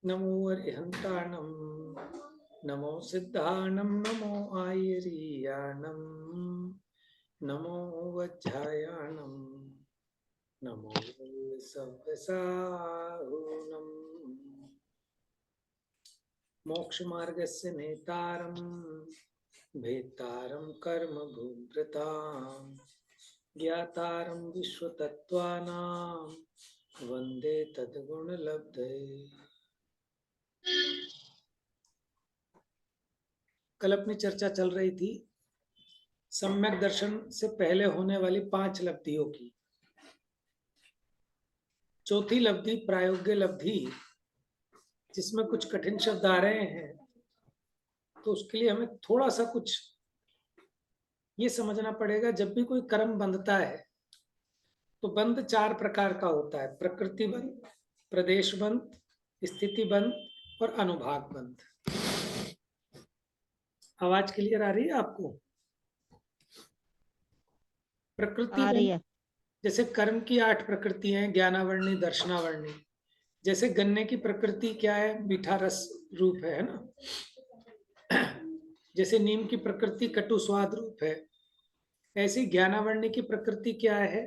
नमो अरिहंताणं नमो सिद्धाणं नमो आयरीयाणं नमो वज्रायाणं नमो सव्यसाहूनम् मोक्षमार्गस्य नेतारं भेत्तारं कर्मभूभृतां ज्ञातारं विश्वतत्त्वानां वन्दे तद्गुणलब्धये। कल अपनी चर्चा चल रही थी सम्यक दर्शन से पहले होने वाली 5 लब्धियों की। चौथी लब्धि प्रायोग्य लब्धि, जिसमें कुछ कठिन शब्द आ रहे हैं, तो उसके लिए हमें थोड़ा सा कुछ ये समझना पड़ेगा। जब भी कोई कर्म बंधता है तो बंध 4 प्रकार का होता है: प्रकृति बंध, प्रदेश बंध, स्थिति बंध और अनुभाग बंध। आवाज क्लियर आ रही है आपको? प्रकृति आ रही बंध है। जैसे कर्म की 8 प्रकृति हैं, ज्ञानावर्णी, दर्शनावर्णी। जैसे गन्ने की प्रकृति क्या है? मीठा रस रूप है ना। जैसे नीम की प्रकृति कटु स्वाद रूप है, ऐसी ज्ञानावर्णी की प्रकृति क्या है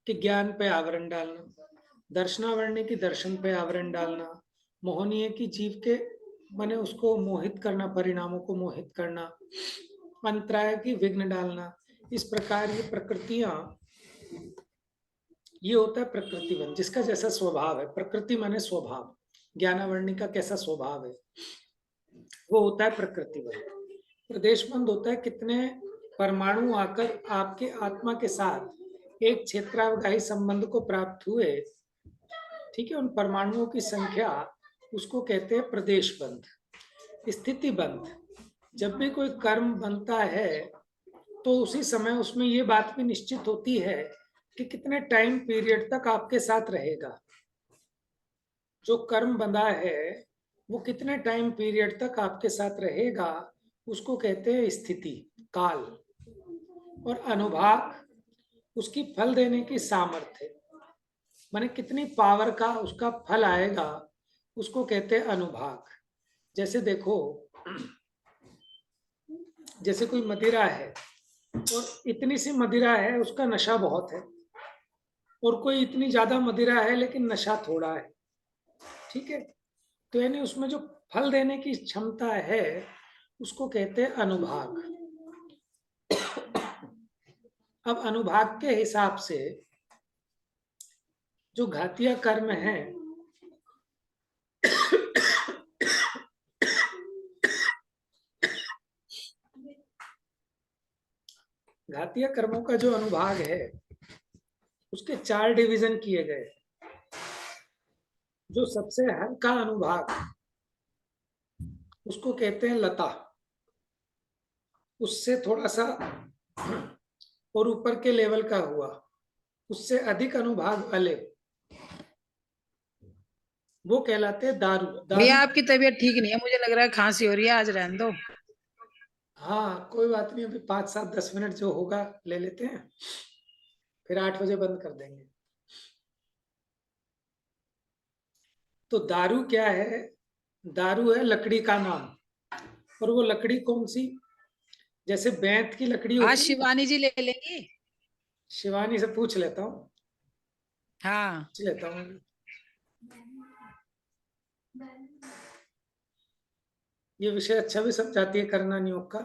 कि ज्ञान पे आवरण डालना, दर्शनावर्णी की दर्शन पे आवरण डालना, मोहनीय की जीव के माने उसको मोहित करना, परिणामों को मोहित करना, अंतराय की विघ्न डालना। इस प्रकार ये प्रकृतियां, ये होता है प्रकृति बंध, जिसका जैसा स्वभाव है। प्रकृति माने स्वभाव, ज्ञानावर्णी का कैसा स्वभाव है वो होता है प्रकृति बंध। प्रदेश बंध होता है कितने परमाणु आकर आपके आत्मा के साथ एक क्षेत्रावगाही संबंध को प्राप्त हुए, ठीक है, उन परमाणुओं की संख्या, उसको कहते हैं प्रदेश बंध। स्थिति बंध, जब भी कोई कर्म बनता है तो उसी समय उसमें ये बात भी निश्चित होती है कि कितने टाइम पीरियड तक आपके साथ रहेगा। जो कर्म बंधा है वो कितने टाइम पीरियड तक आपके साथ रहेगा, उसको कहते हैं स्थिति, काल। और अनुभाग उसकी फल देने की सामर्थ्य, माने कितनी पावर का उसका फल आएगा, उसको कहते हैं अनुभाग। जैसे देखो, जैसे कोई मदिरा है और इतनी सी मदिरा है, उसका नशा बहुत है, और कोई इतनी ज्यादा मदिरा है लेकिन नशा थोड़ा है, ठीक है। तो यानी उसमें जो फल देने की क्षमता है उसको कहते हैं अनुभाग। अब अनुभाग के हिसाब से जो घातिया कर्म है, घातिया कर्मों का जो अनुभाग है उसके 4 डिवीजन किए गए। जो सबसे हल्का अनुभाग उसको कहते हैं लता, उससे थोड़ा सा और ऊपर के लेवल का हुआ, उससे अधिक अनुभाग अलेप, वो कहलाते हैं दारू। भैया दारू, आपकी तबीयत ठीक नहीं है, मुझे लग रहा है खांसी हो रही है, आज रहने दो। हाँ कोई बात नहीं, अभी 5 7 10 मिनट जो होगा ले लेते हैं, फिर 8 बजे बंद कर देंगे। तो दारू क्या है? दारू है लकड़ी का नाम। और वो लकड़ी कौन सी? जैसे बैंत की लकड़ी आज होती है ना। शिवानी जी ले लेंगी। शिवानी से पूछ लेता हूँ, हाँ पूछ लेता हूँ। ये विषय अच्छा भी समझाती है करना नियोग का।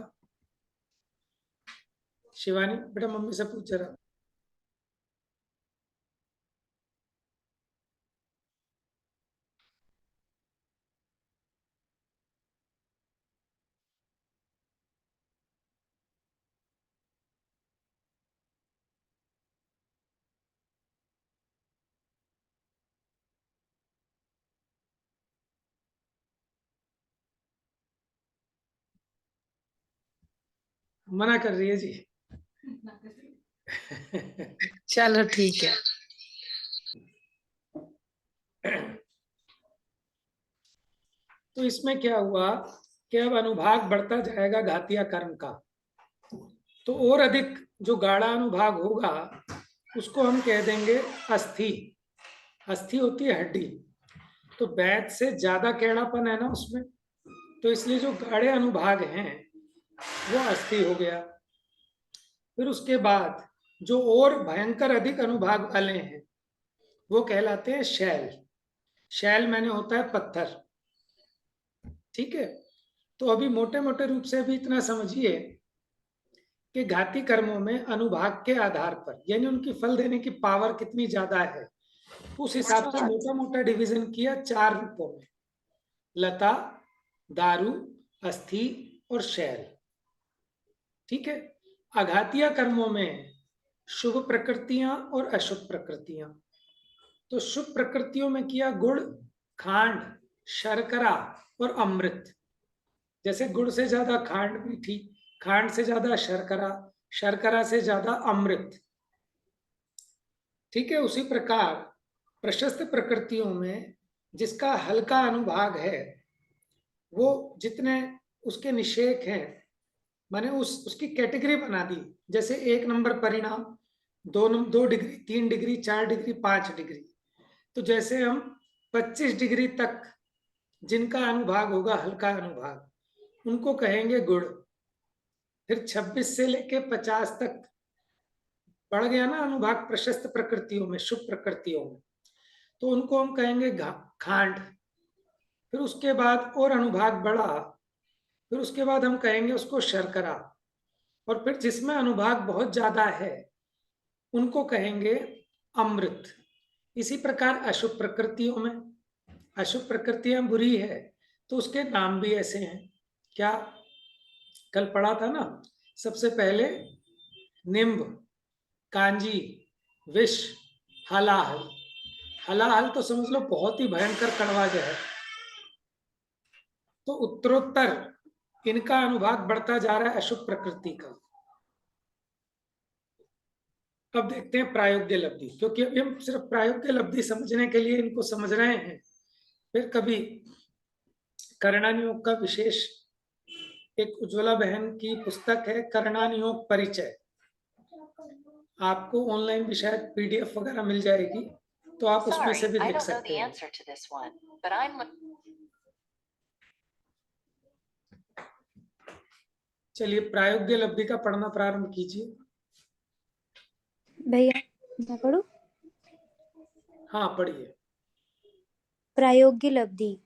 शिवानी बेटा मम्मी से पूछ जरा। मना कर रही है जी। चलो ठीक है। तो इसमें क्या हुआ कि अब अनुभाग बढ़ता जाएगा घातिया कर्म का, तो और अधिक जो गाढ़ा अनुभाग होगा उसको हम कह देंगे अस्थि। अस्थि होती है हड्डी। तो बैत से ज्यादा कैड़ापन है ना उसमें, तो इसलिए जो गाढ़े अनुभाग हैं वो अस्थि हो गया। फिर उसके बाद जो और भयंकर अधिक अनुभाग वाले हैं वो कहलाते हैं शैल। शैल मैंने होता है पत्थर। ठीक है, तो अभी मोटे मोटे रूप से अभी इतना समझिए कि घाती कर्मों में अनुभाग के आधार पर, यानी उनकी फल देने की पावर कितनी ज्यादा है, उस हिसाब से मोटा मोटा डिवीजन किया 4 रूपों में: लता, दारू, अस्थि और शैल। ठीक है, आघातीय कर्मों में शुभ प्रकृतियां और अशुभ प्रकृतियां। तो शुभ प्रकृतियों में किया गुड़, खांड, शर्करा और अमृत। जैसे गुड़ से ज्यादा खांड मीठी, खांड से ज्यादा शर्करा, शर्करा से ज्यादा अमृत। ठीक है, उसी प्रकार प्रशस्त प्रकृतियों में जिसका हल्का अनुभाग है वो जितने उसके निषेक हैं, मैंने उसकी कैटेगरी बना दी। जैसे 1 नंबर परिणाम, 2 डिग्री, 3 डिग्री, 4 डिग्री, 5 डिग्री। तो जैसे हम 25 डिग्री तक जिनका अनुभाग होगा हल्का अनुभाग उनको कहेंगे गुड़। फिर 26 से लेके 50 तक बढ़ गया ना अनुभाग प्रशस्त प्रकृतियों में, शुभ प्रकृतियों में, तो उनको हम कहेंगे खांड। फिर उसके बाद और अनुभाग बढ़ा, फिर उसके बाद हम कहेंगे उसको शर्करा। और फिर जिसमें अनुभाग बहुत ज्यादा है उनको कहेंगे अमृत। इसी प्रकार अशुभ प्रकृतियों में, अशुभ प्रकृतियां बुरी है तो उसके नाम भी ऐसे हैं। क्या कल पढ़ा था ना, सबसे पहले निम्ब, कांजी, विष, हलाहल। हलाहल तो समझ लो बहुत ही भयंकर कड़वा जहर। तो उत्तरोत्तर इनका अनुभाग बढ़ता जा रहा है अशुभ प्रकृति का। अब देखते हैं प्रायोग्य लब्धि, क्योंकि अभी हम सिर्फ प्रायोग्य लब्धि समझने के लिए इनको समझ रहे हैं। फिर कभी कर्णानुयोग का विशेष, एक उज्ज्वला बहन की पुस्तक है कर्णानुयोग परिचय, आपको ऑनलाइन भी शायद पीडीएफ वगैरह मिल जाएगी, तो आप उसमें से भी देख सकते हैं। चलिए प्रायोग्य लब्धि का पढ़ना प्रारंभ कीजिए। भैया मैं पढ़ूं? हाँ पढ़िए। प्रायोग्य लब्धि।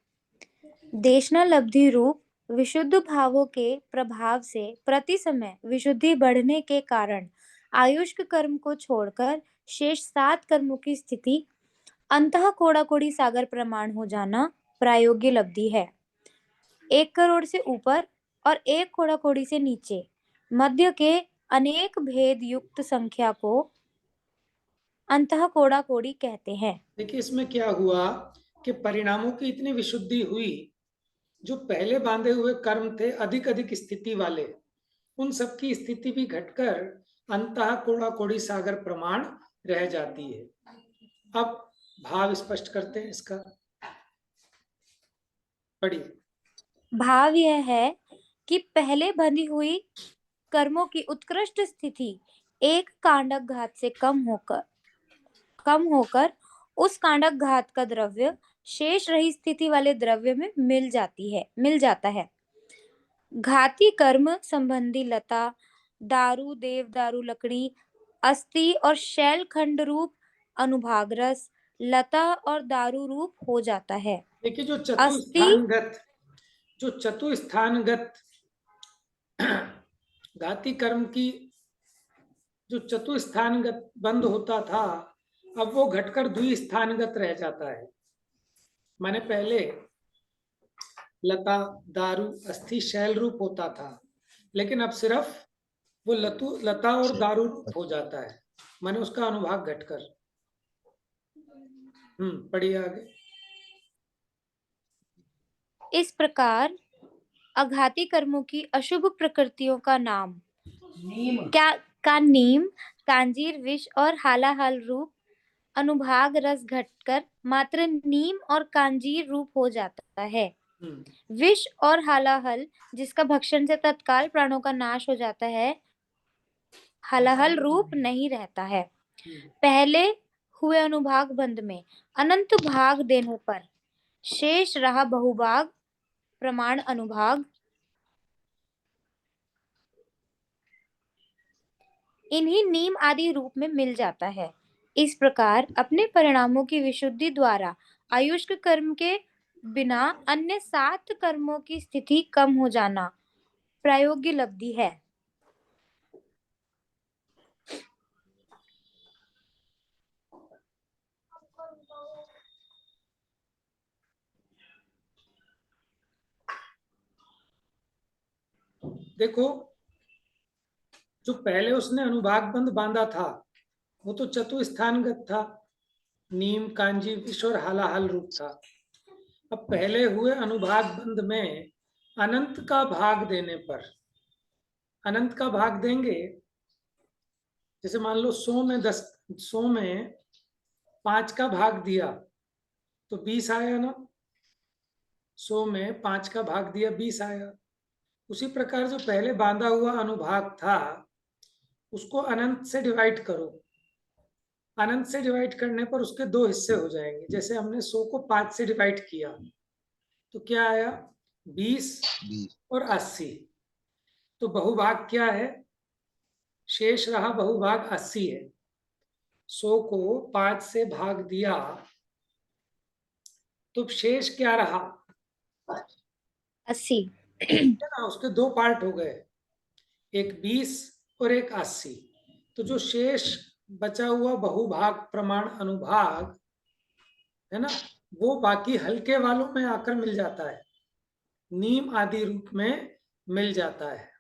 देशना लब्धि रूप विशुद्ध भावों के प्रभाव से प्रति समय विशुद्धि बढ़ने के कारण आयुष्क कर्म को छोड़कर शेष 7 कर्मों की स्थिति अंतः कोड़ाकोड़ी सागर प्रमाण हो जाना प्रायोग्य लब्धि है। 1 करोड़ से ऊपर और 1 कोड़ाकोड़ी से नीचे मध्य के अनेक भेद युक्त संख्या को अंतः कोड़ाकोड़ी कहते हैं। देखिए इसमें क्या हुआ कि परिणामों की इतनी विशुद्धि हुई, जो पहले बांधे हुए कर्म थे अधिक अधिक स्थिति वाले, उन सबकी स्थिति भी घटकर अंतः कोड़ाकोड़ी सागर प्रमाण रह जाती है। अब भाव स्पष्ट करते हैं इसका, पढ़िए। भाव यह है कि पहले बंधी हुई कर्मों की उत्कृष्ट स्थिति एक कांडक घात से कम होकर उस कांडक घात का द्रव्य शेष रही स्थिति वाले द्रव्य में मिल जाता है। घाती कर्म संबंधी लता, दारू, देवदारू, लकड़ी, अस्थि और शैल खंड रूप अनुभाग रस लता और दारू रूप हो जाता है। देखिए अस्थि जो चतुस्थानगत घाती कर्म की जो चतुस्थानगत बंद होता था, अब वो घटकर द्विस्थानगत रह जाता है। माने पहले लता, दारू, अस्थि, शैल रूप होता था, लेकिन अब सिर्फ वो लता और दारू रूप हो जाता है, माने उसका अनुभाग घटकर। पढ़िए आगे। इस प्रकार अघाती कर्मों की अशुभ प्रकृतियों का नाम नीम, कांजीर, विष और हालाहल रूप अनुभाग रस घटकर मात्र नीम और कांजीर रूप हो जाता है। विष और हालाहल जिसका भक्षण से तत्काल प्राणों का नाश हो जाता है, हालाहल रूप नहीं रहता है। पहले हुए अनुभाग बंध में अनंत भाग देने पर शेष रहा बहुभाग प्रमाण अनुभाग, इन्हीं नीम आदि रूप में मिल जाता है। इस प्रकार अपने परिणामों की विशुद्धि द्वारा आयुष्क कर्म के बिना अन्य 7 कर्मों की स्थिति कम हो जाना प्रायोग्य लब्धि है। देखो, जो पहले उसने अनुभाग बंध बांधा था वो तो चतुस्थानगत था, नीम, कांजी, विष और हालाहल रूप था। अब पहले हुए अनुभाग बंध में अनंत का भाग देने पर, अनंत का भाग देंगे, जैसे मान लो 100 में 10, 100 में 5 का भाग दिया तो 20 आया ना, 100 में 5 का भाग दिया 20 आया। उसी प्रकार जो पहले बांधा हुआ अनुभाग था उसको अनंत से डिवाइड करो, अनंत से डिवाइड करने पर उसके 2 हिस्से हो जाएंगे। जैसे हमने 100 को 5 से डिवाइड किया तो क्या आया, 20 और 80। तो बहुभाग क्या है, शेष रहा बहुभाग 80 है। 100 को 5 से भाग दिया तो शेष क्या रहा, 80। है ना, उसके 2 पार्ट हो गए, एक 20 और एक 80। तो जो शेष बचा हुआ बहुभाग प्रमाण अनुभाग है ना, वो बाकी हल्के वालों में आकर मिल जाता है, नीम आदि रूप में मिल जाता है।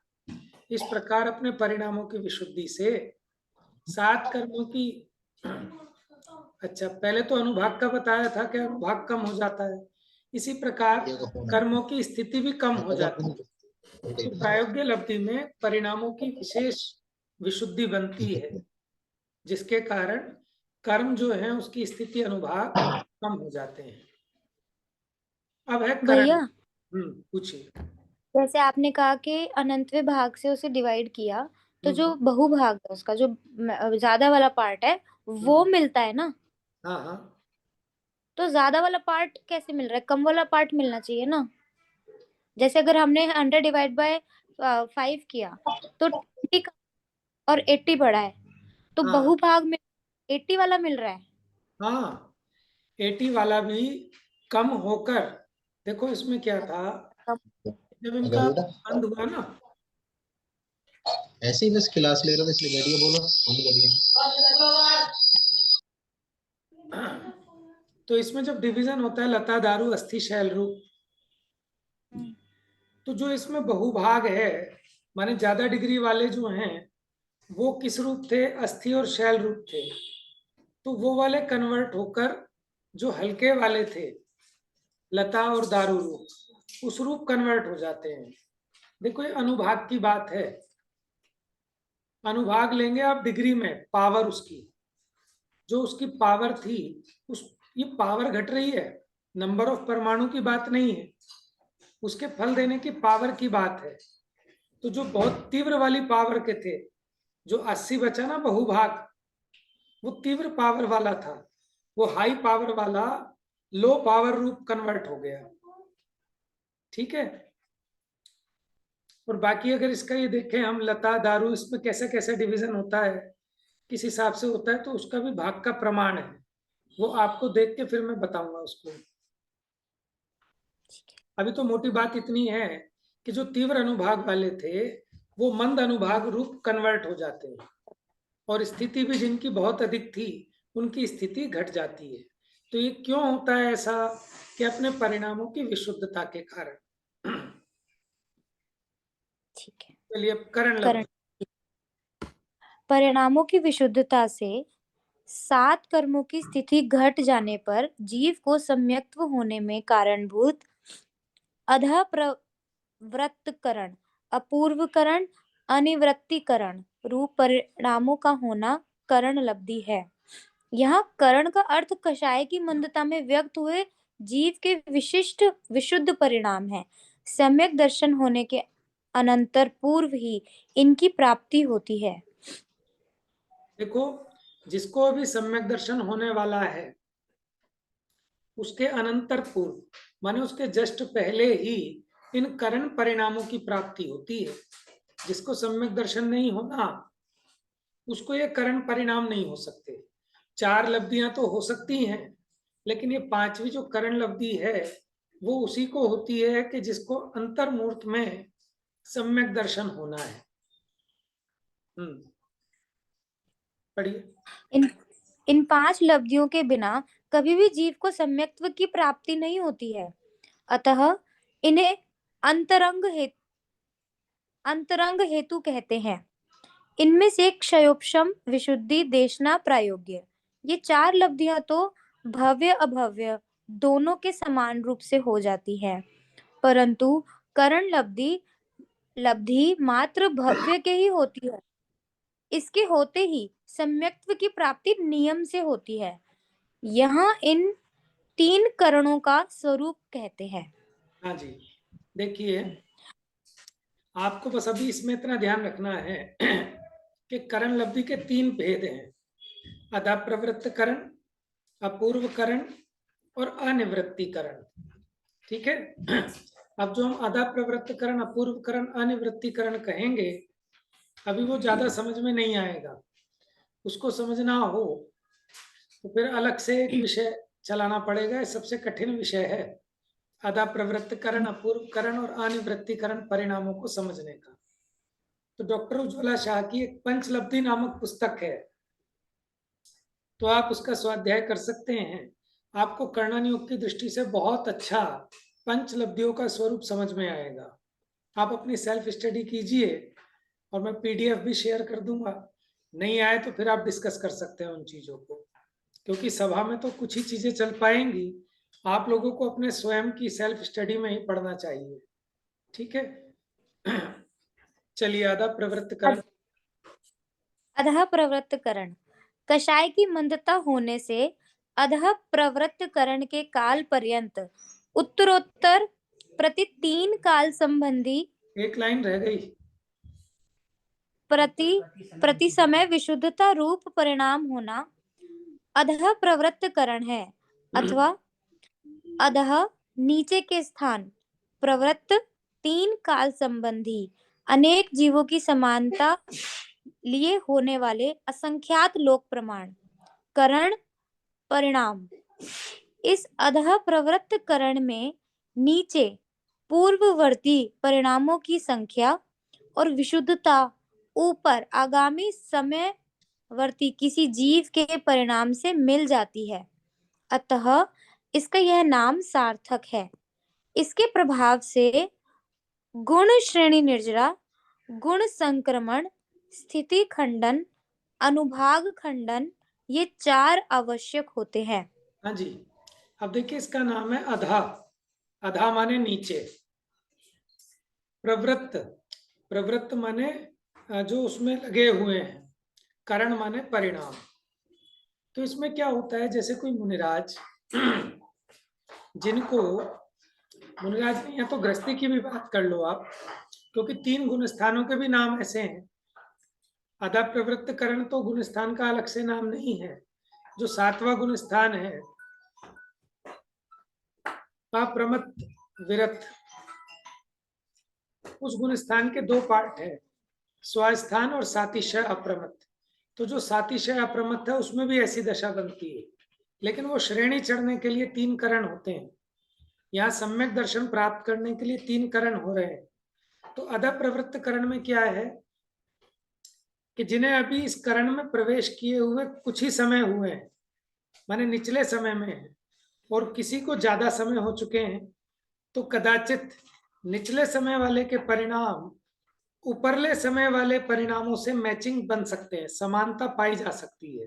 इस प्रकार अपने परिणामों की विशुद्धि से 7 कर्मों की, अच्छा पहले तो अनुभाग का बताया था कि अनुभाग कम हो जाता है, इसी प्रकार कर्मों की स्थिति भी कम हो जाती है। तो प्रायोग्य लब्धि में परिणामों की विशेष विशुद्धि बनती है, जिसके कारण कर्म जो है उसकी स्थिति अनुभाग कम हो जाते हैं। अब है करण। भैया, पूछिए। जैसे आपने कहा कि अनंतवें भाग से उसे डिवाइड किया, तो जो हम्म, बहुभाग है उसका जो ज्यादा वाला पार्ट है वो हम्म, मिलता है ना। हाँ हाँ तो ज्यादा वाला पार्ट कैसे मिल रहा है, कम वाला पार्ट मिलना चाहिए ना। जैसे अगर हमने 100 डिवाइड बाय 5 किया तो 20 और 80 बढ़ा है, तो हाँ बहुभाग में 80 वाला मिल रहा है। हाँ, 80 वाला भी कम होकर, देखो इसमें क्या था, जब अगर इनका बेटा बंद हुआ ना, ऐसे ही बस क्लास ले रहा था इसलिए बैठिए, बोलो बंद करिए। तो इसमें जब डिवीजन होता है लता, दारू, अस्थि, शैल रूप, तो जो इसमें बहुभाग है, माने ज्यादा डिग्री वाले जो हैं वो किस रूप थे, अस्थि और शैल रूप थे। तो वो वाले कन्वर्ट होकर जो हल्के वाले थे, लता और दारू रूप, उस रूप कन्वर्ट हो जाते हैं। देखो ये अनुभाग की बात है, अनुभाग लेंगे आप डिग्री में, पावर उसकी, जो उसकी पावर थी, उस, ये पावर घट रही है, नंबर ऑफ परमाणु की बात नहीं है, उसके फल देने की पावर की बात है। तो जो बहुत तीव्र वाली पावर के थे, जो 80 बचा ना बहुभाग, वो तीव्र पावर वाला था, वो हाई पावर वाला लो पावर रूप कन्वर्ट हो गया। ठीक है। और बाकी अगर इसका ये देखें हम, लता, दारू, इसमें कैसे कैसे डिवीजन होता है, किस हिसाब से होता है, तो उसका भी भाग का प्रमाण है, वो आपको देख के फिर मैं बताऊंगा उसको। अभी तो मोटी बात इतनी है कि जो तीव्र अनुभाग वाले थे वो मंद अनुभाग रूप कन्वर्ट हो जाते हैं, और स्थिति भी जिनकी बहुत अधिक थी उनकी स्थिति घट जाती है। तो ये क्यों होता है ऐसा, कि अपने परिणामों की विशुद्धता के कारण। ठीक है। चलिए अब करण करण, लब्धि। परिणामों की विशुद्धता से 7 कर्मों की स्थिति घट जाने पर जीव को सम्यक्त्व होने में कारणभूत अधः प्रवृत्तकरण, अपूर्वकरण, अनिवृत्तिकरण रूप परिणामों का होना करण लब्धि है। यहाँ करण का अर्थ कषाय की मंदता में व्यक्त हुए जीव के विशिष्ट विशुद्ध परिणाम है। सम्यक दर्शन होने के अनंतर पूर्व ही इनकी प्राप्ति होती है। देखो, जिसको अभी सम्यक दर्शन होने वाला है उसके अनंतर पूर्व, माने उसके जस्ट पहले ही इन करण परिणामों की प्राप्ति होती है। जिसको सम्यक दर्शन नहीं होना, उसको ये करण परिणाम नहीं हो सकते। 4 लब्धियां तो हो सकती हैं, लेकिन ये 5वीं जो करण लब्धि है वो उसी को होती है कि जिसको अंतर्मूर्त में सम्यक दर्शन होना है। पढ़िए। इन 5 लब्धियों के बिना कभी भी जीव को सम्यक्त्व की प्राप्ति नहीं होती है। अतः इन्हें अंतरंग हेतु कहते हैं। इनमें से क्षयोपशम, विशुद्धि, देशना, प्रायोग्य, ये 4 लब्धियां तो भव्य अभव्य दोनों के समान रूप से हो जाती है, परंतु करण लब्धि मात्र भव्य के ही होती है। इसके होते ही सम्यक्त्व की प्राप्ति नियम से होती है। यहाँ इन 3 करणों का स्वरूप कहते हैं। हाँ जी, देखिए आपको बस अभी इसमें इतना ध्यान रखना है कि करण लब्धि के 3 भेद हैं, अधा प्रवृत्त करण, अपूर्व करण और अनिवृत्ति करण। ठीक है। अब जो हम आधा प्रवृत्त करण, अपूर्व करण, अनिवृत्ति करण कहेंगे, अभी वो ज्यादा समझ में नहीं आएगा। उसको समझना हो तो फिर अलग से एक विषय चलाना पड़ेगा। सबसे कठिन विषय है आधा प्रवृत्त करण, अपूर्व करण और अनिवृत्ति करण परिणामों को समझने का। तो डॉक्टर उज्ज्वला शाह की एक पंचलब्धि नामक पुस्तक है, तो आप उसका स्वाध्याय कर सकते हैं। आपको कर्णन योग की दृष्टि से बहुत अच्छा पंचलब्धियों का स्वरूप समझ में आएगा। आप अपनी सेल्फ स्टडी कीजिए और मैं पीडीएफ भी शेयर कर दूंगा। नहीं आए तो फिर आप डिस्कस कर सकते हैं उन चीजों को, क्योंकि सभा में तो कुछ ही चीजें चल पाएंगी। आप लोगों को अपने स्वयं की सेल्फ स्टडी में ही पढ़ना चाहिए। ठीक है। चलिए, आधा प्रवृत्त करण। अधः प्रवृत्त करण, कषाय की मंदता होने से अधः प्रवृत्त करण के काल पर्यंत उत्तरोत्तर प्रति 3 काल संबंधी एक लाइन रह गई। प्रति समय विशुद्धता रूप परिणाम होना अधः प्रवृत्त करण है, अथवा अधः नीचे के स्थान प्रवृत्त 3 काल संबंधी अनेक जीवों की समानता लिए होने वाले असंख्यात लोक प्रमाण करण परिणाम। इस अधः प्रवृत्त करण में नीचे पूर्ववर्ती परिणामों की संख्या और विशुद्धता ऊपर आगामी समयवर्ती किसी जीव के परिणाम से मिल जाती है, अतः इसका यह नाम सार्थक है। इसके प्रभाव से गुण श्रेणी निर्जरा, गुण संक्रमण, स्थिति खंडन, अनुभाग खंडन, ये 4 आवश्यक होते हैं। हाँ जी, अब देखिए इसका नाम है अधा। अधा माने नीचे, प्रवृत्त, प्रवृत्त माने जो उसमें लगे हुए हैं, करण माने परिणाम। तो इसमें क्या होता है, जैसे कोई मुनिराज जिनको मुनिराज नहीं है तो गृहस्थी की भी बात कर लो आप, क्योंकि 3 गुण स्थानों के भी नाम ऐसे हैं। आधा प्रवृत्त करण तो गुण स्थान का अलग से नाम नहीं है। जो 7वां गुण स्थान है अप्रमत्त विरत, उस गुण स्थान के 2 पार्ट है, स्वास्थान और सातिशय अप्रमत्त। तो जो सातिशय अप्रमत्त है उसमें भी ऐसी दशा बनती है, लेकिन वो श्रेणी चढ़ने के लिए 3 करण होते हैं। यहाँ सम्यक दर्शन प्राप्त करने के लिए 3 करण हो रहे हैं। तो अधा प्रवृत्त करण में क्या है कि जिन्हें अभी इस करण में प्रवेश किए हुए कुछ ही समय हुए हैं, माने निचले समय में है, और किसी को ज्यादा समय हो चुके हैं, तो कदाचित निचले समय वाले के परिणाम ऊपरले समय वाले परिणामों से मैचिंग बन सकते हैं, समानता पाई जा सकती है।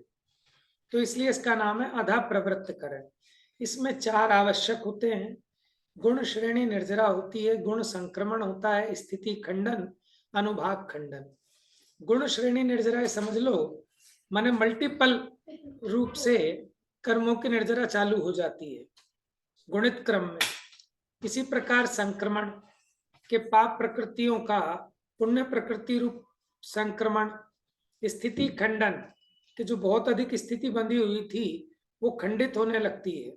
तो इसलिए इसका नाम है अधा प्रवृत्त करण। इसमें 4 आवश्यक होते हैं। गुण श्रेणी निर्जरा होती है, गुण संक्रमण होता है, स्थिति खंडन, अनुभाग खंडन। गुण श्रेणी निर्जरा समझ लो, माने मल्टीपल रूप से कर्मों की निर्जरा चालू हो जाती है गुणित क्रम में। इसी प्रकार संक्रमण के पाप प्रकृतियों का पुण्य प्रकृति रूप संक्रमण, स्थिति खंडन कि जो बहुत अधिक स्थिति बंधी हुई थी वो खंडित होने लगती है,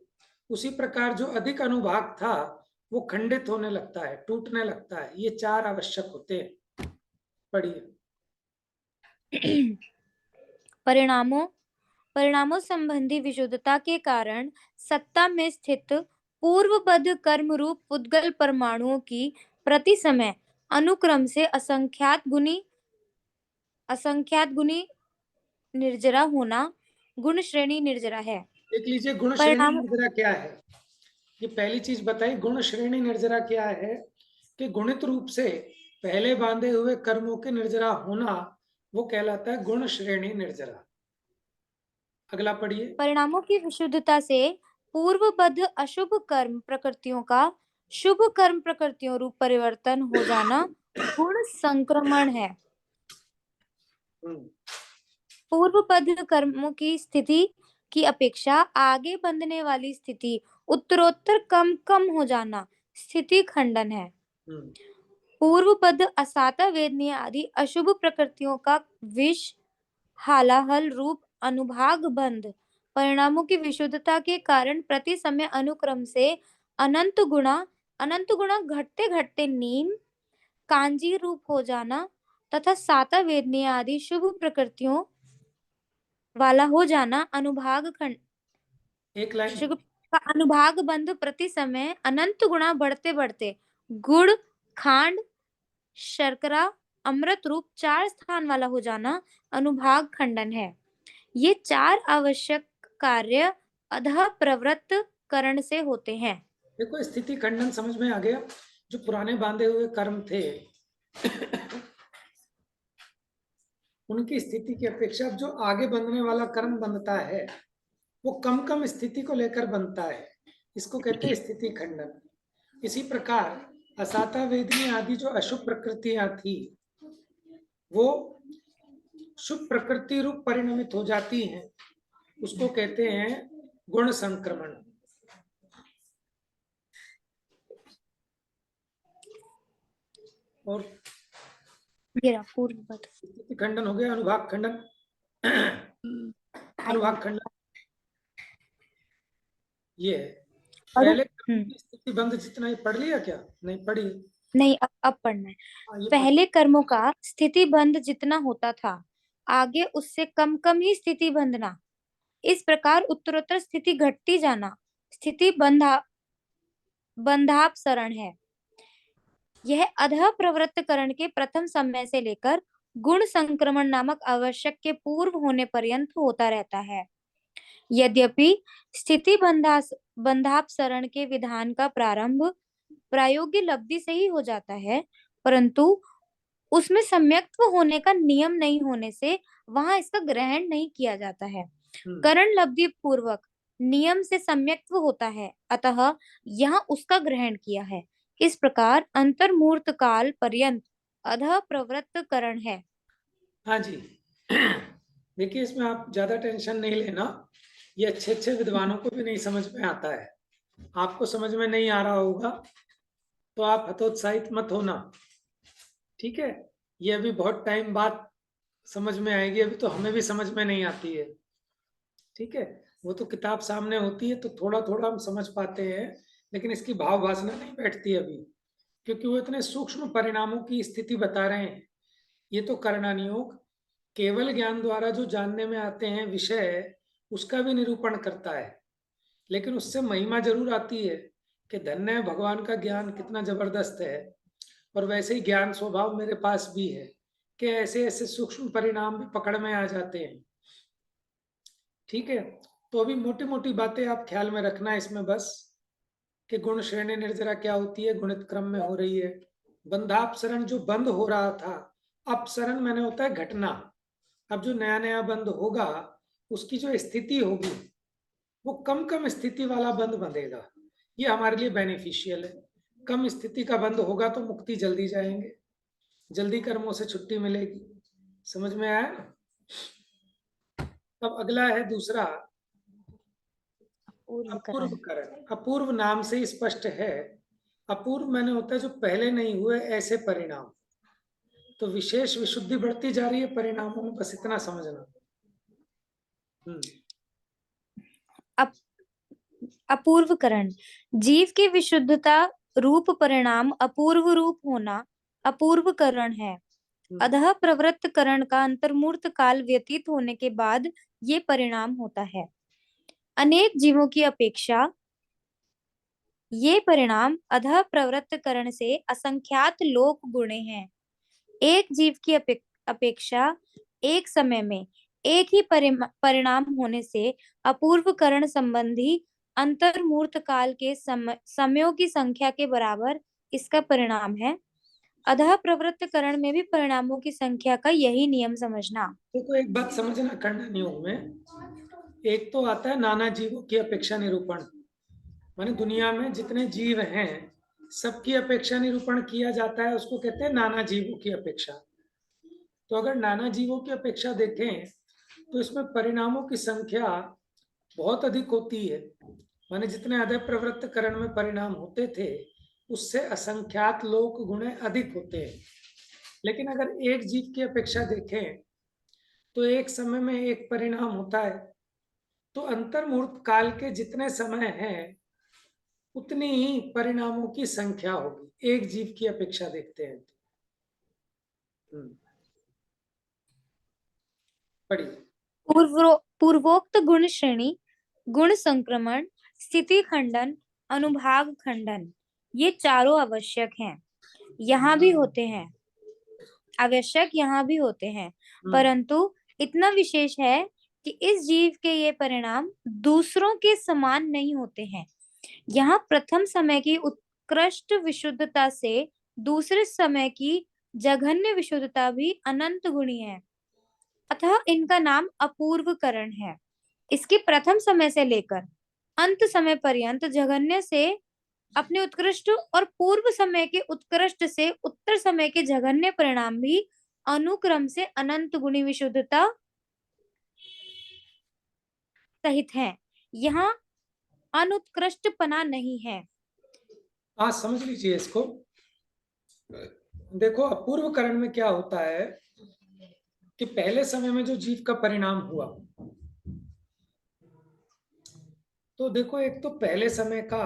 उसी प्रकार जो अधिक अनुभाग था वो खंडित होने लगता है, टूटने लगता है। ये चार आवश्यक होते हैं। पढ़िए। परिणामों संबंधी विशुद्धता के कारण सत्ता में स्थित पूर्वबद्ध कर्म रूप पुद्गल परमाणुओं की प्रति समय अनुक्रम से असंख्यात गुनी निर्जरा होना गुण श्रेणी निर्जरा है। देख लीजिए गुण श्रेणी परिणाम निर्जरा क्या है। ये पहली चीज बताई, गुण श्रेणी निर्जरा क्या है कि गुणित रूप से पहले बांधे हुए कर्मों के निर्जरा होना, वो कहलाता है गुण श्रेणी निर्जरा। अगला पढ़िए। परिणामों की विशुद्धता से पूर्वबद्ध अशुभ कर्म प्रकृतियों का शुभ कर्म प्रकृतियों रूप परिवर्तन हो जाना गुण संक्रमण है। पूर्वबद्ध कर्मों की स्थिति की अपेक्षा आगे बंधने वाली स्थिति उत्तरोत्तर कम कम हो जाना स्थिति खंडन है। पूर्वबद्ध असाता वेदनीय आदि अशुभ प्रकृतियों का विष हालाहल रूप अनुभाग बंध परिणामों की विशुद्धता के कारण प्रति समय अनुक्रम से अनंत गुणा घटते घटते नीम कांजी रूप हो जाना तथा साता वेदनीय आदि शुभ प्रकृतियों वाला हो जाना अनुभाग खंड एक लाइन। शुभ का अनुभाग बंध प्रति समय अनंत गुणा बढ़ते बढ़ते गुड़ खांड शर्करा अमृत रूप 4 स्थान वाला हो जाना अनुभाग खंडन है। ये 4 आवश्यक कार्य अधः प्रवृत्त करण से होते हैं। देखो स्थिति खंडन समझ में आ गया। जो पुराने बांधे हुए कर्म थे उनकी स्थिति की अपेक्षा जो आगे बंधने वाला कर्म बनता है वो कम कम स्थिति को लेकर बनता है, इसको कहते हैं स्थिति खंडन। इसी प्रकार असाता वेदनी आदि जो अशुभ प्रकृतियां थी वो शुभ प्रकृति रूप परिणमित हो जाती हैं, उसको कहते हैं गुण संक्रमण। और पूर्वबद्ध स्थिति खंडन हो गया, अनुभाग खंडन। अनुभाग खंडन ये है। पहले स्थिति बंध जितना ही पढ़ लिया क्या? नहीं पढ़ी? नहीं, अब पढ़ना है। ये पहले कर्मों का स्थिति बंध जितना होता था आगे उससे कम कम ही स्थिति बंधना, इस प्रकार उत्तरोत्तर स्थिति घटती जाना स्थिति बंधापसरण है। यह अधः प्रवृत्त करण के प्रथम समय से लेकर गुण संक्रमण नामक आवश्यक के पूर्व होने पर्यंत होता रहता है। यद्यपि स्थिति बंधापसरण के विधान का प्रारंभ प्रायोगिक लब्धि से ही हो जाता है, परंतु उसमें सम्यक्त्व होने का नियम नहीं होने से वहां इसका ग्रहण नहीं किया जाता है। करण लब्धि पूर्वक नियम से सम्यक्त्व होता है, अतः यहाँ उसका ग्रहण किया है। इस प्रकार अंतर्मूर्त काल पर्यंत अधः प्रवृत्त करण है। हाँ जी। देखिए इसमें आप ज्यादा टेंशन नहीं लेना, ये अच्छे अच्छे विद्वानों को भी नहीं समझ में आता है। आपको समझ में नहीं आ रहा होगा तो आप हतोत्साहित मत होना, ठीक है। ये अभी बहुत टाइम बाद समझ में आएगी, अभी तो हमें भी समझ में नहीं आती है, ठीक है। वो तो किताब सामने होती है तो थोड़ा थोड़ा हम समझ पाते हैं, लेकिन इसकी भाव भाषा नहीं बैठती अभी, क्योंकि वो इतने सूक्ष्म परिणामों की स्थिति बता रहे हैं। ये तो करणानियोग केवल ज्ञान द्वारा जो जानने में आते हैं विषय, उसका भी निरूपण करता है, लेकिन उससे महिमा जरूर आती है कि धन्य है भगवान का ज्ञान कितना जबरदस्त है। और वैसे ही ज्ञान स्वभाव मेरे पास भी है कि ऐसे ऐसे सूक्ष्म परिणाम भी पकड़ में आ जाते हैं, ठीक है। तो अभी मोटी मोटी बातें आप ख्याल में रखना इसमें बस, कि गुण श्रेणी निर्जरा क्या होती है, गुणित क्रम में हो रही है। बंधापसरण जो बंद हो रहा था, अपसरण मैंने होता है घटना। अब जो नया नया बंद होगा उसकी जो स्थिति होगी वो कम कम स्थिति वाला बंद बंधेगा, ये हमारे लिए बेनिफिशियल है। कम स्थिति का बंद होगा तो मुक्ति जल्दी जाएंगे, जल्दी कर्मों से छुट्टी मिलेगी। समझ में आया ना? अब अगला है दूसरा अपूर्व करण। अपूर्व नाम से स्पष्ट है, अपूर्व मैंने होता है जो पहले नहीं हुए ऐसे परिणाम। तो विशेष विशुद्धि बढ़ती जा रही है परिणामों में, बस इतना समझना। अपूर्वकरण, जीव की विशुद्धता रूप परिणाम अपूर्व रूप होना अपूर्वकरण है। अतः प्रवृत्त करण का अंतर्मूर्त काल व्यतीत होने के बाद ये परिणाम होता है। अनेक जीवों की अपेक्षा ये परिणाम अधः प्रवृत्त करण से असंख्यात लोक गुणे हैं। एक जीव की अपेक्षा एक समय में एक ही परिणाम होने से अपूर्वकरण संबंधी अंतर्मूर्त काल के समयों की संख्या के बराबर इसका परिणाम है। अधः प्रवृत्त करण में भी परिणामों की संख्या का यही नियम समझना। देखो एक बात समझना खंडन योग में, एक तो आता है नाना जीवों की अपेक्षा निरूपण, माने दुनिया में जितने जीव हैं सबकी अपेक्षा निरूपण किया जाता है, उसको कहते हैं नाना जीवों की अपेक्षा। तो अगर नाना जीवों की अपेक्षा देखें तो इसमें परिणामों की संख्या बहुत अधिक होती है, माने जितने अधः प्रवृत्त करण में परिणाम होते थे उससे असंख्यात लोक गुणे अधिक होते हैं। लेकिन अगर एक जीव की अपेक्षा देखें तो एक समय में एक परिणाम होता है, तो अंतर्मुहूर्त काल के जितने समय हैं उतनी ही परिणामों की संख्या होगी एक जीव की अपेक्षा देखते हैं तो। पढ़िए। पूर्वोक्त गुण श्रेणी, गुण संक्रमण, स्थिति खंडन, अनुभाग खंडन, ये चारों आवश्यक हैं, यहाँ भी होते हैं, आवश्यक यहाँ भी होते हैं, परंतु इतना विशेष है कि इस जीव के ये परिणाम दूसरों के समान नहीं होते हैं। यहाँ प्रथम समय की उत्कृष्ट विशुद्धता से दूसरे समय की जघन्य विशुद्धता भी अनंत गुणी है, अतः इनका नाम अपूर्वकरण है। इसके प्रथम समय से लेकर अंत समय पर्यंत जघन्य से अपने उत्कृष्ट और पूर्व समय के उत्कृष्ट से उत्तर समय के जघन्य परिणाम भी अनुक्रम से अनंत गुणी विशुद्धता सहित हैं। यहाँ अनुत्कृष्टपना नहीं है। हाँ समझ लीजिए इसको। देखो अपूर्व करण में क्या होता है कि पहले समय में जो जीव का परिणाम हुआ, तो देखो एक तो पहले समय का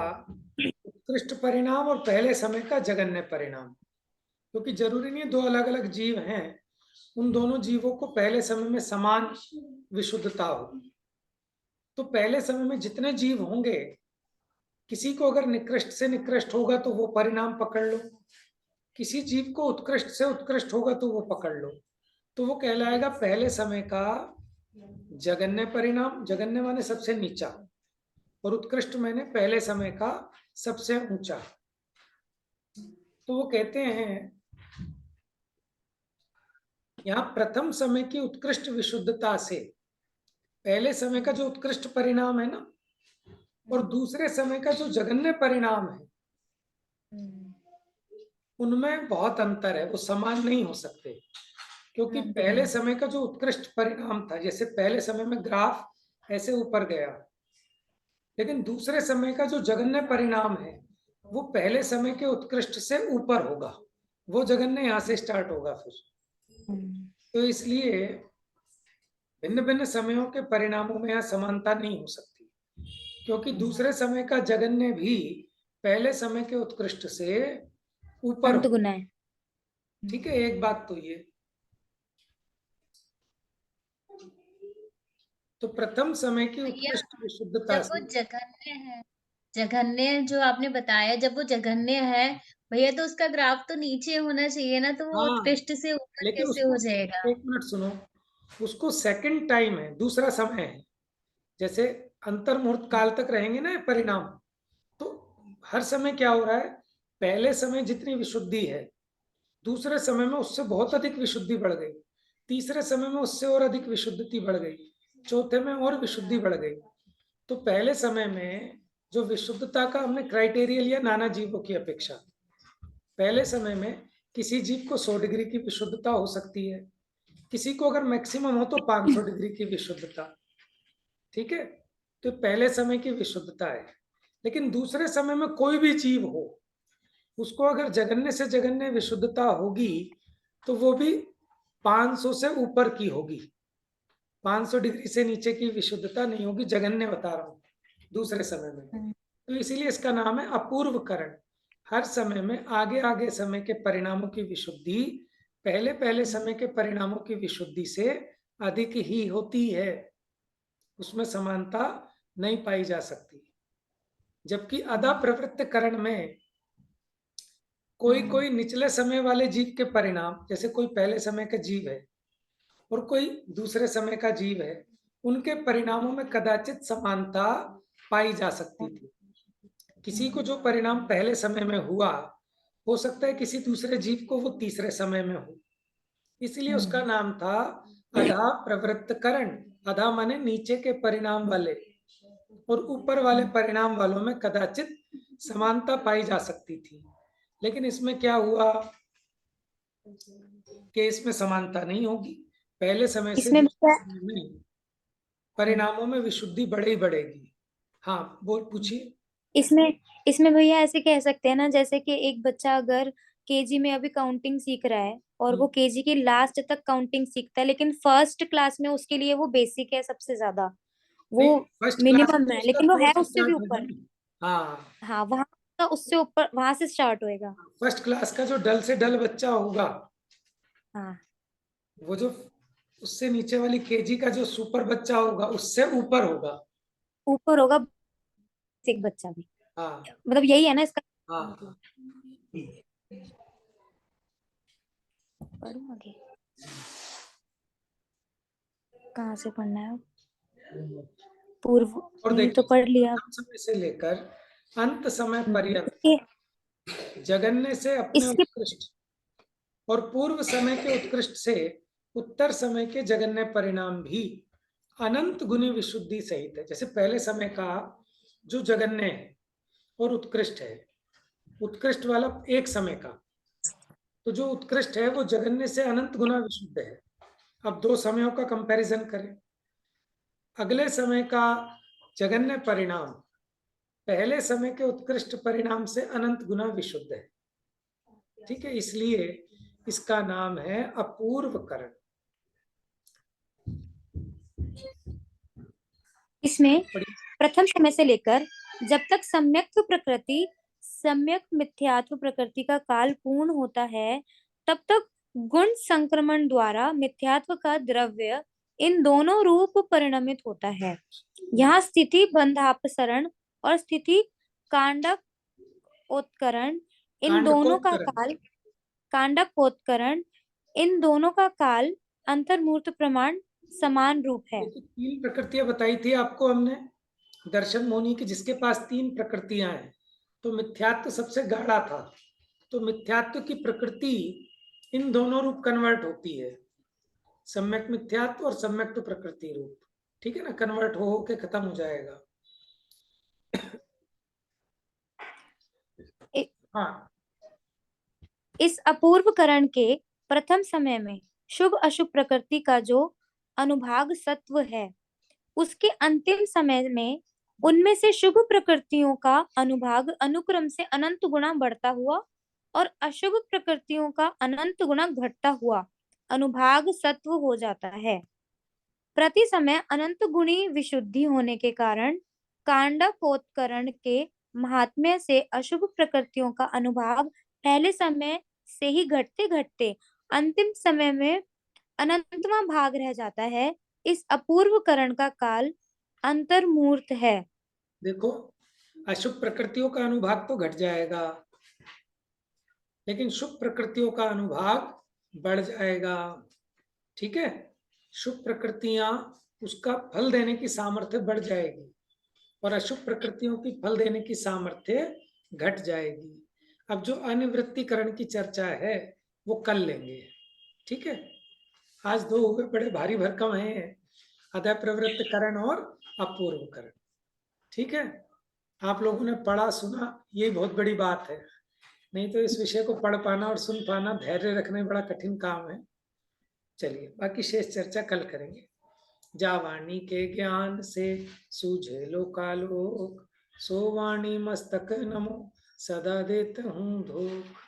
उत्कृष्ट परिणाम और पहले समय का जघन्य परिणाम, क्योंकि जरूरी नहीं दो अलग अलग जीव हैं उन दोनों जीवों को पहले समय में समान विशुद्धता हो। तो पहले समय में जितने जीव होंगे किसी को अगर निकृष्ट से निकृष्ट होगा तो वो परिणाम पकड़ लो, किसी जीव को उत्कृष्ट से उत्कृष्ट होगा तो वो पकड़ लो, तो वो कहलाएगा पहले समय का जघन्य परिणाम। जघन्य माने सबसे नीचा और उत्कृष्ट माने पहले समय का सबसे ऊंचा। तो वो कहते हैं यहाँ प्रथम समय की उत्कृष्ट विशुद्धता से पहले समय का जो उत्कृष्ट परिणाम है ना और दूसरे समय का जो जघन्य परिणाम है उनमें बहुत अंतर है, वो समान नहीं हो सकते। क्योंकि पहले समय का जो उत्कृष्ट परिणाम था, जैसे पहले समय में ग्राफ ऐसे ऊपर गया, लेकिन दूसरे समय का जो जघन्य परिणाम है वो पहले समय के उत्कृष्ट से ऊपर होगा, वो जघन्य यहाँ से स्टार्ट होगा फिर। तो इसलिए भिन्न भिन्न समयों के परिणामों में यहाँ समानता नहीं हो सकती, क्योंकि दूसरे समय का जघन्य भी पहले समय के उत्कृष्ट से ऊपर गुना है। ठीक है, एक बात तो ये। तो प्रथम समय की उत्कृष्ट विशुद्धता जब वो जघन्य है, जघन्य जो आपने बताया, जब वो जघन्य है भैया तो उसका ग्राफ तो नीचे होना चाहिए ना, तो वो उत्कृष्ट से ऊपर लेकिन कैसे हो जाएगा? एक मिनट सुनो, उसको सेकंड टाइम है, दूसरा समय है। जैसे अंतर्मुहूर्त काल तक रहेंगे ना परिणाम, तो हर समय क्या हो रहा है, पहले समय जितनी विशुद्धि है दूसरे समय में उससे बहुत अधिक विशुद्धि बढ़ गई, तीसरे समय में उससे और अधिक विशुद्धि बढ़ गई, चौथे में और विशुद्धि बढ़ गई। तो पहले समय में जो विशुद्धता का हमने क्राइटेरिया लिया नाना जीवों की अपेक्षा, पहले समय में किसी जीव को 100 डिग्री की विशुद्धता हो सकती है, किसी को अगर मैक्सिमम हो तो 500 डिग्री की विशुद्धता, ठीक है। तो पहले समय की विशुद्धता है। लेकिन दूसरे समय में कोई भी जीव हो उसको अगर जघन्य से जघन्य विशुद्धता होगी तो वो भी 500 से ऊपर की होगी, 500 डिग्री से नीचे की विशुद्धता नहीं होगी, जघन्य बता रहा हूं। दूसरे समय में, तो इसीलिए इसका नाम है अपूर्व करण। हर समय में आगे आगे समय के परिणामों की विशुद्धि पहले पहले समय के परिणामों की विशुद्धि से अधिक ही होती है, उसमें समानता नहीं पाई जा सकती। जबकि अधा प्रवृत्त करण में कोई निचले समय वाले जीव के परिणाम, जैसे कोई पहले समय का जीव है और कोई दूसरे समय का जीव है, उनके परिणामों में कदाचित समानता पाई जा सकती थी। किसी को जो परिणाम पहले समय में हुआ, हो सकता है किसी दूसरे जीव को वो तीसरे समय में हो, इसलिए उसका नाम था अधा प्रवृत्त करण। अधा माने नीचे के परिणाम वाले, और ऊपर वाले परिणाम वालों में कदाचित समानता पाई जा सकती थी। लेकिन इसमें क्या हुआ कि इसमें समानता नहीं होगी, पहले समय से इसमें दूसरे समय में परिणामों में विशुद्धि बढ़े ही बढ़ेगी। हाँ, बोल, पूछिए। इसमें इसमें भैया ऐसे कह सकते हैं ना, जैसे कि एक बच्चा अगर केजी में अभी काउंटिंग सीख रहा है और वो केजी की लास्ट तक काउंटिंग सीखता है, लेकिन फर्स्ट क्लास में उसके लिए वो बेसिक है सबसे ज्यादा, वो फर्स्ट क्लास मिनिमम में है, उसका लेकिन वो फोर है से उससे भी स्टार्ट होगा ऊपर। ना। हाँ, हाँ, वहां का उससे ऊपर, वहां से स्टार्ट होएगा। फर्स्ट क्लास का जो डल से डल बच्चा होगा, हाँ, वो जो उससे नीचे वाली केजी का जो सुपर बच्चा होगा, उससे ऊपर होगा। ऊपर होगा बेसिक बच्चा भी, हाँ मतलब यही है ना इसका हाँ, मतलब। पढ़ूं आगे, कहाँ से पढ़ना है? पूर्व, और ये तो देखिए, पढ़ लिया। प्रथम समय से लेकर अंत समय पर्यंत इसके जगन्य से अपने इसके उत्कृष्ट और पूर्व समय के उत्कृष्ट से उत्तर समय के जगन्य परिणाम भी अनंत गुनी विशुद्धि सहित है। जैसे पहले समय का जो जगन्य है और उत्कृष्ट है, उत्कृष्ट वाला एक समय का, तो जो उत्कृष्ट है वो जगन्य से अनंत गुना विशुद्ध है। अब दो समयों का कंपैरिजन करें, अगले समय का जगन्य परिणाम पहले समय के उत्कृष्ट परिणाम से अनंत गुना विशुद्ध है। ठीक है, इसलिए इसका नाम है अपूर्व करण। इसमें प्रथम समय से लेकर जब तक सम्यक्त्व प्रकृति, सम्यक मिथ्यात्व प्रकृति का काल पूर्ण होता है, तब तक गुण संक्रमण द्वारा मिथ्यात्व का द्रव्य इन दोनों रूप परिणमित होता है। यहाँ स्थिति बंधापसरण और स्थिति कांडक उत्करण, इन दोनों का कांडकोत्करण। काल, कांडकोत्करण, इन दोनों का काल अंतर्मूर्त प्रमाण समान रूप है। देखिए, तीन प्रकृतियां बताई थी आपको हमने, दर्शन मोनी की, जिसके पास तीन प्रकृतियां हैं, तो मिथ्यात्व सबसे गाढ़ा था, तो मिथ्यात्व की प्रकृति इन दोनों रूप कन्वर्ट होती है, सम्यक मिथ्यात्व और सम्यक प्रकृति रूप। ठीक है ना, कन्वर्ट हो के खत्म हो जाएगा। हाँ, इस अपूर्व करण के प्रथम समय में शुभ अशुभ प्रकृति का जो अनुभाग सत्व है, उसके अंतिम समय में उनमें से शुभ प्रकृतियों का अनुभाग अनुक्रम से अनंत गुना बढ़ता हुआ और अशुभ प्रकृतियों का अनंत गुना घटता हुआ अनुभाग सत्व हो जाता है। प्रति समय अनंत गुणी विशुद्धि होने के कारण कांडकोत्करण के महात्म्य से अशुभ प्रकृतियों का अनुभाग पहले समय से ही घटते घटते अंतिम समय में अनंतवां भाग रह जाता है। इस अपूर्व करण का काल अंतर्मूर्त है। देखो, अशुभ प्रकृतियों का अनुभाग तो घट जाएगा, लेकिन शुभ प्रकृतियों का अनुभाग बढ़ जाएगा। ठीक है, शुभ प्रकृतियां, उसका फल देने की सामर्थ्य बढ़ जाएगी और अशुभ प्रकृतियों की फल देने की सामर्थ्य घट जाएगी। अब जो अनिवृत्तिकरण की चर्चा है वो कल लेंगे। ठीक है, आज दो हुए बड़े भारी भरकम हैं, अदय प्रवृत्त करण और अपूर्व करण। ठीक है, आप लोगों ने पढ़ा सुना, यही बहुत बड़ी बात है, नहीं तो इस विषय को पढ़ पाना और सुन पाना, धैर्य रखना बड़ा कठिन काम है। चलिए, बाकी शेष चर्चा कल करेंगे। जा वाणी के ज्ञान से सूझे लोकालोक, सो वाणी मस्तक नमो, सदा देता हूँ धोख।